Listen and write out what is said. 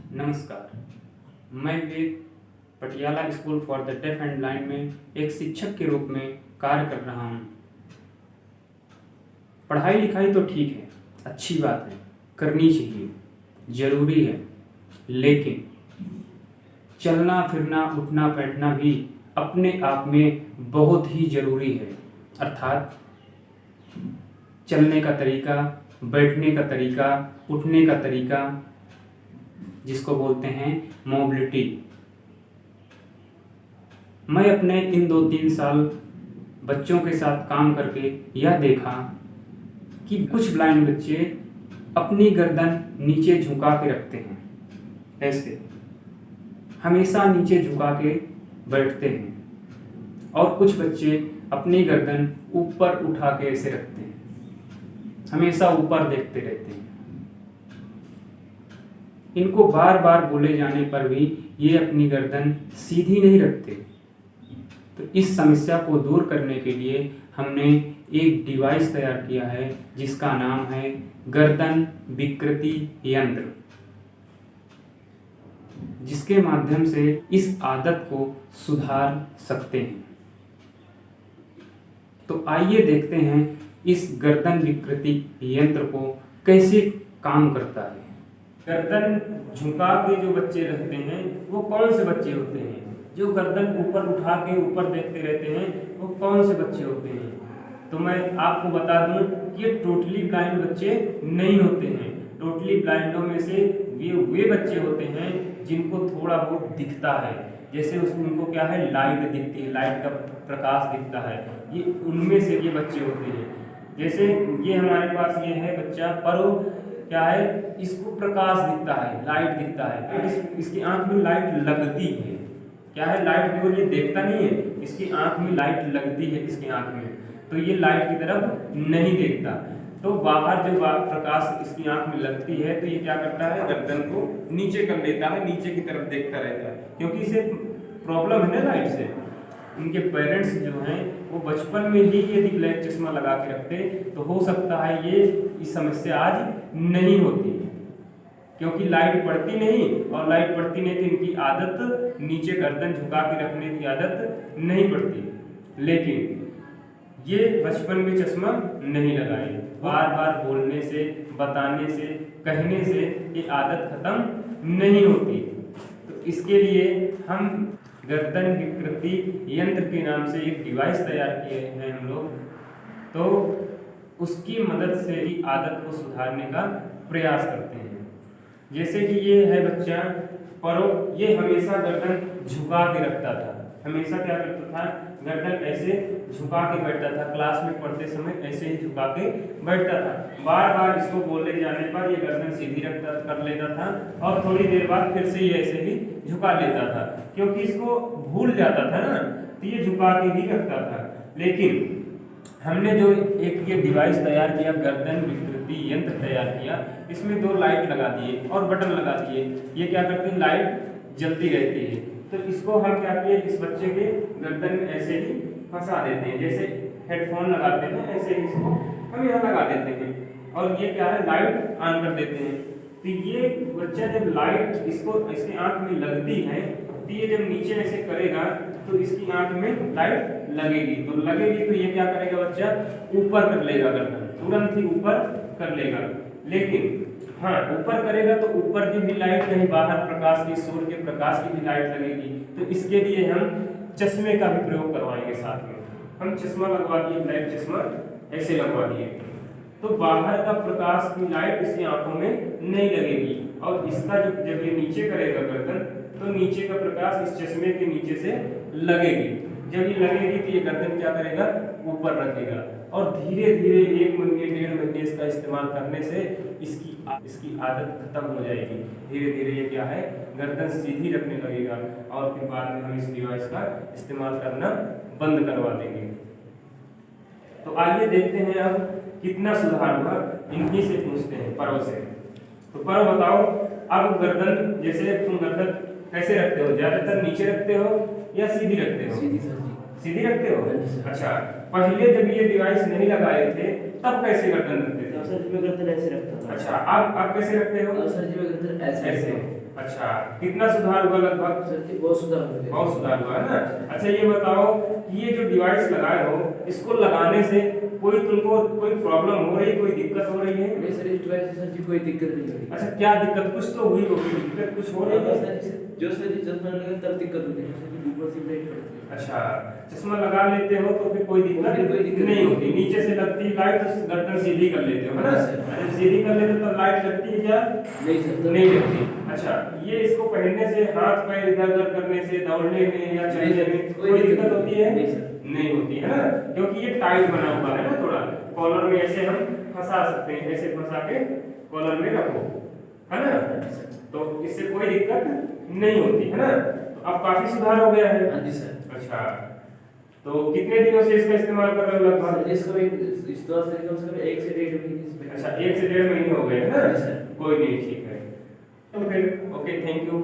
नमस्कार। मैं Vivek Patiala school for the deaf and blind में एक शिक्षक के रूप में कार्य कर रहा हूँ। पढ़ाई लिखाई तो ठीक है, अच्छी बात है, करनी चाहिए, ज़रूरी है, लेकिन चलना फिरना उठना बैठना भी अपने आप में बहुत ही ज़रूरी है। अर्थात चलने का तरीका, बैठने का तरीका, उठने का तरीका, जिसको बोलते हैं मोबिलिटी। मैं अपने इन 2-3 साल बच्चों के साथ काम करके यह देखा कि कुछ ब्लाइंड बच्चे अपनी गर्दन नीचे झुका के रखते हैं, ऐसे हमेशा नीचे झुका के बैठते हैं, और कुछ बच्चे अपनी गर्दन ऊपर उठा के ऐसे रखते हैं, हमेशा ऊपर देखते रहते हैं। इनको बार बार बोले जाने पर भी ये अपनी गर्दन सीधी नहीं रखते। तो इस समस्या को दूर करने के लिए हमने एक डिवाइस तैयार किया है जिसका नाम है गर्दन विकृति यंत्र, जिसके माध्यम से इस आदत को सुधार सकते हैं। तो आइए देखते हैं इस गर्दन विकृति यंत्र को कैसे काम करता है। गर्दन झुका के जो बच्चे रहते हैं वो कौन से बच्चे होते हैं? जो गर्दन ऊपर उठा के ऊपर देखते रहते हैं वो कौन से बच्चे होते हैं? तो मैं आपको बता दूं कि ये टोटली ब्लाइंड बच्चे नहीं होते हैं। टोटली ब्लाइंडों में से वे बच्चे होते हैं जिनको थोड़ा बहुत दिखता है, जैसे उनको क्या है, लाइट दिखती है, लाइट का प्रकाश दिखता है, ये उनमें से ये बच्चे होते हैं। जैसे ये हमारे पास ये है बच्चा, पर क्या है, इसको प्रकाश दिखता है, लाइट दिखता है, इसकी आंख में लाइट लगती है। क्या है, लाइट केवल ये देखता नहीं है, इसकी आंख में लाइट लगती है, इसकी आंख में, तो ये लाइट की तरफ नहीं देखता। तो बाहर जो प्रकाश इसकी आंख में लगती है तो ये क्या करता है, गर्दन को नीचे कर लेता है, नीचे की तरफ देखता रहता है, क्योंकि इसे प्रॉब्लम है ना लाइट से। उनके पेरेंट्स जो हैं वो बचपन में ही यदि ब्लैक चश्मा लगा के रखते तो हो सकता है ये इस समस्या आज नहीं होती, क्योंकि लाइट पड़ती नहीं, और लाइट पड़ती नहीं तो इनकी आदत नीचे गर्दन झुका के रखने की आदत नहीं पड़ती। लेकिन ये बचपन में चश्मा नहीं लगाए, बार बार बोलने से, बताने से, कहने से ये आदत खत्म नहीं होती। तो इसके लिए हम गर्दन विकृति यंत्र के नाम से एक डिवाइस तैयार किए हैं हम लोग, तो उसकी मदद से ही आदत को सुधारने का प्रयास करते हैं। जैसे कि ये है बच्चा, पर ये हमेशा गर्दन झुका के रखता था, हमेशा क्या करता था, गर्दन ऐसे झुका के बैठता था, क्लास में पढ़ते समय ऐसे ही झुका के बैठता था। बार बार इसको बोले जाने पर ये गर्दन सीधी कर लेता था, और थोड़ी देर बाद फिर से ये ऐसे ही झुका लेता था, क्योंकि इसको भूल जाता था ना, तो ये झुका के ही रखता था। लेकिन हमने जो एक ये डिवाइस तैयार किया, गर्दन विकृति यंत्र तैयार किया, इसमें 2 लाइट लगा दिए और बटन लगा दिए। ये क्या करते हैं, लाइट जलती रहती है। तो इसको हम क्या किए, इस बच्चे के गर्दन में ऐसे ही फंसा देते हैं, जैसे हेडफोन लगाते हैं ऐसे ही इसको हम यहाँ लगा देते हैं, और ये क्या है, लाइट ऑन कर देते हैं। तो ये बच्चा जब लाइट इसकी आंख में लगती है, तो ये जब नीचे ऐसे करेगा तो इसकी आंख में लाइट लगेगी, तो ये क्या करेगा, बच्चा ऊपर कर लेगा गर्दन, तुरंत ही ऊपर कर लेगा। लेकिन हाँ, ऊपर करेगा तो ऊपर की भी लाइट नहीं, बाहर प्रकाश की, सूर्य के प्रकाश की भी लाइट लगेगी। तो इसके लिए हम चश्मे का भी प्रयोग करवाएंगे साथ में। हम चश्मा लगवा दिए, ब्लैक चश्मा ऐसे लगवा दिए, तो बाहर का प्रकाश की लाइट इसकी आंखों में नहीं लगेगी, और इसका जब ये नीचे करेगा गर्दन, तो नीचे का प्रकाश इस चश्मे के नीचे से लगेगी। जब ये लगेगी तो ये गर्दन क्या करेगा, ऊपर रखेगा, और धीरे धीरे 1 महीने 1.5 महीने इसका इस्तेमाल करने से इसकी आदत खत्म हो जाएगी। धीरे धीरे ये क्या है, गर्दन सीधी रखने लगेगा, और फिर बाद में हम इस डिवाइस का इस्तेमाल करना बंद करवा देंगे। तो आइए देखते हैं अब कितना सुधार हुआ। इनकी से पूछते हैं, पर्व से। तो पर्व बताओ, अब गर्दन, जैसे तुम गर्दन कैसे रखते हो, ज्यादातर नीचे रखते हो या सीधी रखते हो? सीधी सर जी। सीधी रखते हो? अच्छा, पहले जब ये डिवाइस नहीं लगाए थे तब कैसे गर्दन रखते थे? सर जी मैं गर्दन ऐसे रखता था। अच्छा, अब कैसे रखते हो? सर जी मैं गर्दन ऐसे। अच्छा, कितना सुधार हुआ लगभग? सर बहुत सुधार हो गया। बहुत सुधार हुआ है ना। अच्छा ये बताओ कि ये जो डिवाइस लगाए हो, इसको लगाने से कोई तुमको कोई प्रॉब्लम हो रही, कोई दिक्कत हो रही है? नहीं सर, इस डिवाइस से सर जी कोई दिक्कत नहीं हो रही। अच्छा, क्या दिक्कत? कुछ तो हुई होगी, दिक्कत कुछ हो रही है? सर जो सर चश्मा लगा तब दिक्कत होती है, सर ऊपर से लाइट पड़ती है। अच्छा, चश्मा लगा लेते हो तो फिर कोई दिक्कत नहीं होती, नीचे से लगती लाइट तो गर्दन सीधी कर लेते हो है ना? जब सीधी कर लेते हो तो लाइट लगती है क्या? नहीं सर, तो नहीं लगती। अच्छा, ये इसको पहनने से हाथ पैर इधर उधर करने से, दौड़ने में या चलने में कोई दिक्कत होती है? नहीं सर, नहीं होती है ना, क्योंकि ये टाइट बना हुआ है ना, थोड़ा कॉलर में ऐसे हम फंसा सकते हैं, ऐसे फंसा के कॉलर में रखो, है ना? तो इससे कोई दिक्कत नहीं होती है ना। तो अब काफी सुधार हो गया है। हाँ जी सर। अच्छा, तो कितने दिनों से इसका इस्तेमाल कर रहे हो लगभग? इसको इस्तेमाल करके कम से कम 1 से 1.5 महीने। अच्छा, 1 से 1.5 महीने हो गए है ना? हाँ जी सर। कोई नहीं, ठीक है। तो फिर ओके, थैंक यू।